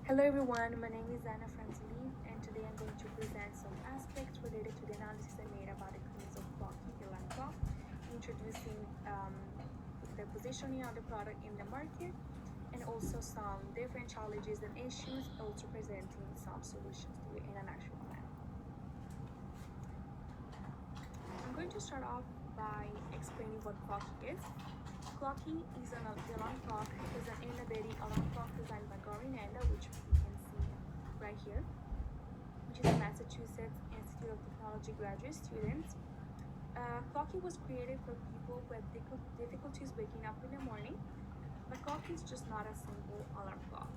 Hello everyone, my name is Anna Franzoli and today I'm going to present some aspects related to the analysis I made about the claims of clocky alarm clock, introducing the positioning of the product in the market, and also some different challenges and issues, also presenting some solutions to it in an action plan. I'm going to start off by explaining what clocky is. Clocky is the alarm clock is an innovative alarm clock designed by Gary Nanda, which you can see right here, which is a Massachusetts Institute of Technology graduate student. Clocky was created for people who have difficulties waking up in the morning, but clocky is just not a simple alarm clock.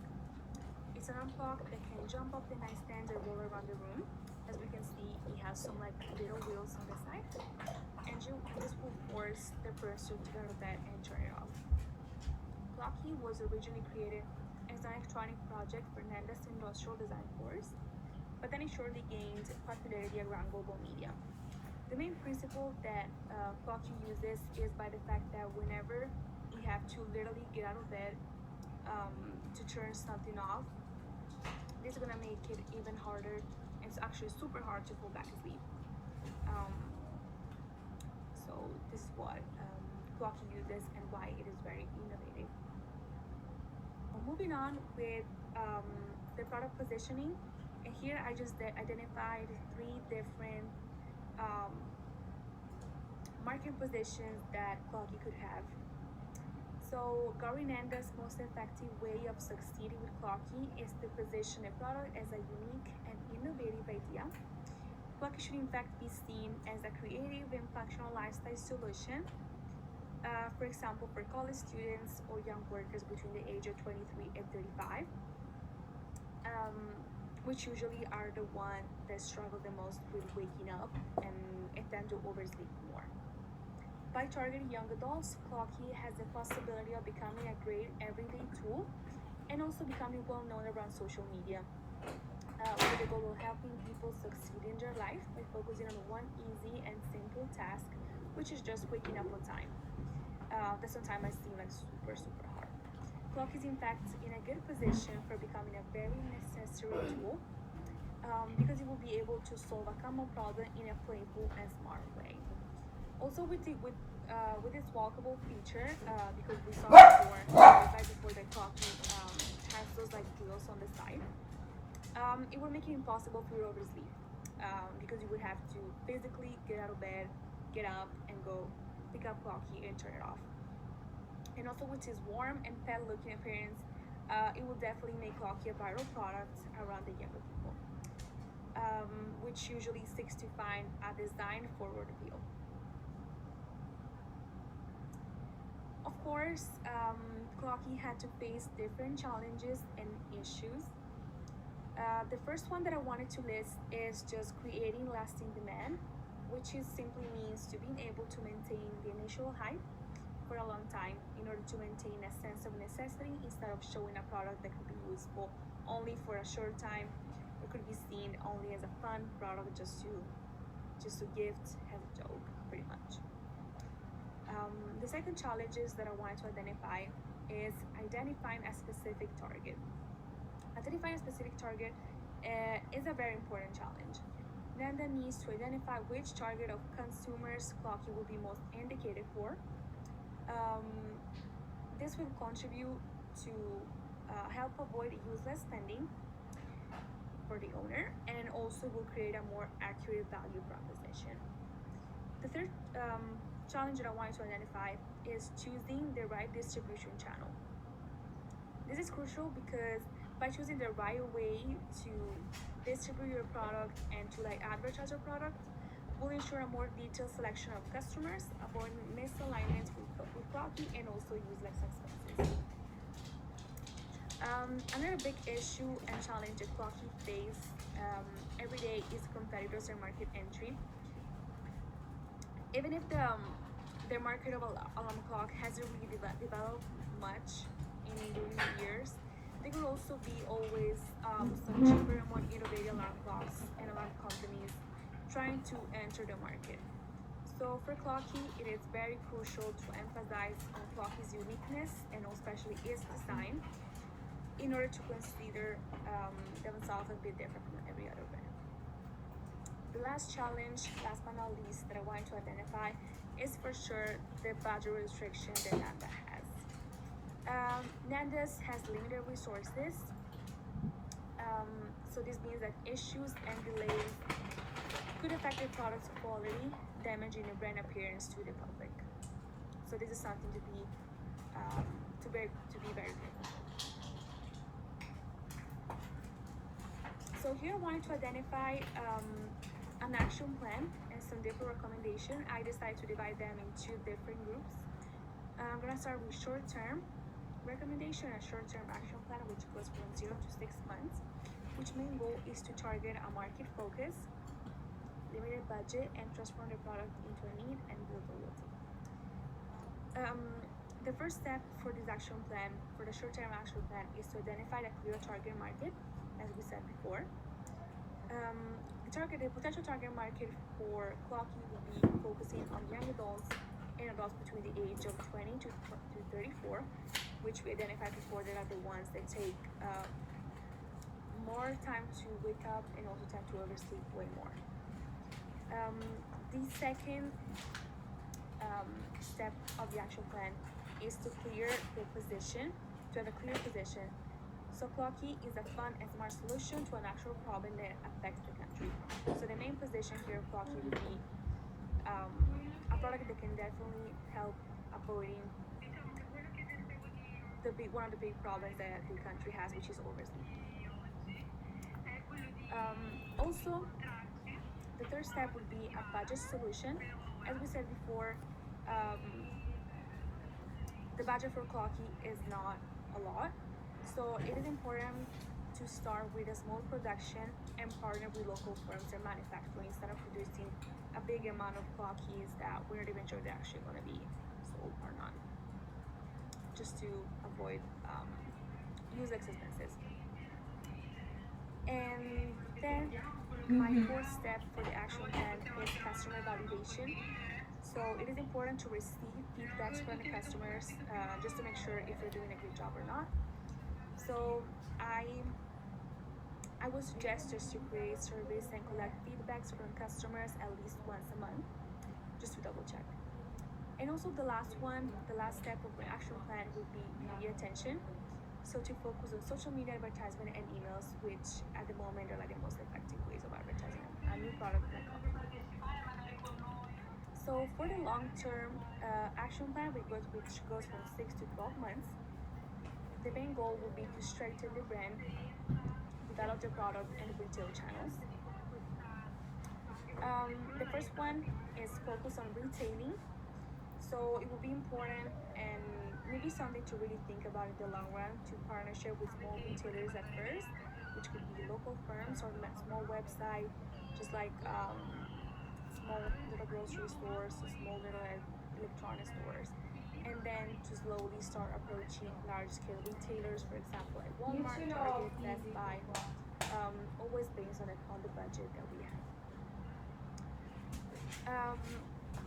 It's an alarm clock that can jump off the nightstand and roll around the room. As we can see, it has some little wheels on the side, and this will force the person to go to bed and turn it off. Clocky was originally created as an electronic project for Nanda's industrial design course, but then it shortly gained popularity around global media. The main principle that Clocky uses is by the fact that whenever you have to literally get out of bed to turn something off, this is gonna make it even harder. It's actually super hard to fall back asleep. So this is what Clocky uses and why it is very innovative. Moving on with the product positioning, and here I just identified 3 different market positions that Clocky could have. So Gary Nanda's most effective way of succeeding with Clocky is to position a product as a unique and innovative idea. Clocky should in fact be seen as a creative and functional lifestyle solution, for example, for college students or young workers between the age of 23 and 35, which usually are the ones that struggle the most with waking up and tend to oversleep more. By targeting young adults, Clocky has the possibility of becoming a great everyday tool and also becoming well known around social media, with the goal of helping people succeed in their life by focusing on one easy and simple task, which is just waking up on time. That sometimes seems like super hard. Clock is in fact in a good position for becoming a very necessary tool, because it will be able to solve a common problem in a playful and smart way. Also with this walkable feature, because we saw before the Clocky has those wheels on the side, it will make it impossible for you to oversleep, because you would have to physically get out of bed, get up, and go pick up Clocky and turn it off. And also with its warm and pale looking appearance, it will definitely make Clocky a viral product around the younger people, which usually seeks to find a design forward appeal. Of course, Clocky had to face different challenges and issues. The first one that I wanted to list is just creating lasting demand, which simply means to being able to maintain the initial hype for a long time in order to maintain a sense of necessity instead of showing a product that could be useful only for a short time or could be seen only as a fun product just to gift as a joke, pretty much. The second challenges that I wanted to identify is identifying a specific target. Identifying a specific target is a very important challenge. Nanda needs to identify which target of consumers Clocky will be most indicated for. This will contribute to help avoid useless spending for the owner, and also will create a more accurate value proposition. The third challenge that I wanted to identify is choosing the right distribution channel. This is crucial because by choosing the right way to distribute your product and to advertise your product will ensure a more detailed selection of customers, avoiding misalignments with Clocky, and also use less expenses. Another big issue and challenge that Clocky face every day is competitors and market entry. Even if the market of alarm clock hasn't really developed much in recent years, there will also be always some cheaper and more innovative alarm clocks and alarm companies trying to enter the market. So for Clocky, it is very crucial to emphasize on Clocky's uniqueness and especially its design, in order to consider themselves a bit different from every other brand. The last challenge, last but not least, that I wanted to identify is for sure the budget restriction that Nanda has. Nanda's has limited resources, so this means that issues and delays could affect the product's quality, damaging the brand appearance to the public. So this is something to be very careful. So here I wanted to identify an action plan and some different recommendations. I decided to divide them in two different groups. I'm gonna start with short-term recommendation and short-term action plan, which goes from 0 to 6 months, which main goal is to target a market focus, limited budget, and transform the product into a need and build loyalty. The first step for this action plan, for the short-term action plan, is to identify the clear target market, as we said before. The potential target market for clocky will be focusing on young adults and adults between the age of 20 to 34, which we identified before that are the ones that take more time to wake up and also time to oversleep way more. The second step of the action plan is to clear the position, to have a clear position. So clocky is a fun and smart solution to an actual problem that affects the country. So the main position here of clocky would be a product that can definitely help avoiding one of the big problems that the country has, which is oversleep. Also, the third step would be a budget solution. As we said before, the budget for clocky is not a lot, so it is important to start with a small production and partner with local firms that manufacture instead of producing a big amount of clockies that we're not even sure they're actually going to be sold or not, just to avoid useless expenses. And then my fourth step for the action plan is customer validation. So it is important to receive feedbacks from the customers just to make sure if you're doing a good job or not. So I would suggest just to create surveys and collect feedbacks from customers at least once a month, just to double check. And also the last step of the action plan would be media attention. So to focus on social media advertisement and emails, which at the moment are like the most effective ways of advertising a new product like coffee. So for the long-term action plan, which goes from 6 to 12 months, the main goal will be to strengthen the brand, develop the product and retail channels. The first one is focus on retailing. So it will be important and maybe something to really think about in the long run to partnership with small retailers at first, which could be local firms or small website, just like small little grocery stores, small little electronic stores, and then to slowly start approaching large-scale retailers, for example, like Walmart, Target, Best Buy, always based on the budget that we have.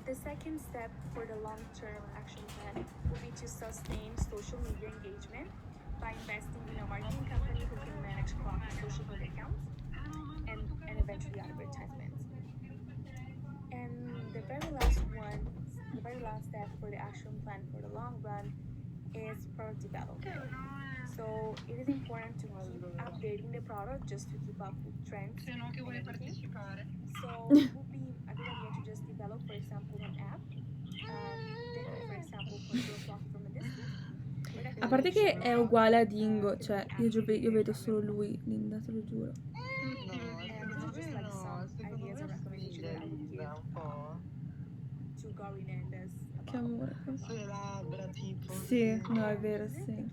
The second step for the long-term action plan will be to sustain social media engagement by investing in a marketing company who can manage clocky social media accounts and eventually advertisements. And the very last step for the action plan for the long run is product development. So it is important to keep updating the product just to keep up with trends and everything. So it would be a good idea to just develop, for example, an app. They could, for example, control clock from a distance. A parte che è uguale a Dingo, cioè io vedo solo lui, Linda, te lo giuro. And these are just like some ideas and recommendations that I would give to Gary Nandes Che about. amore. Sì, no, è vero, sì.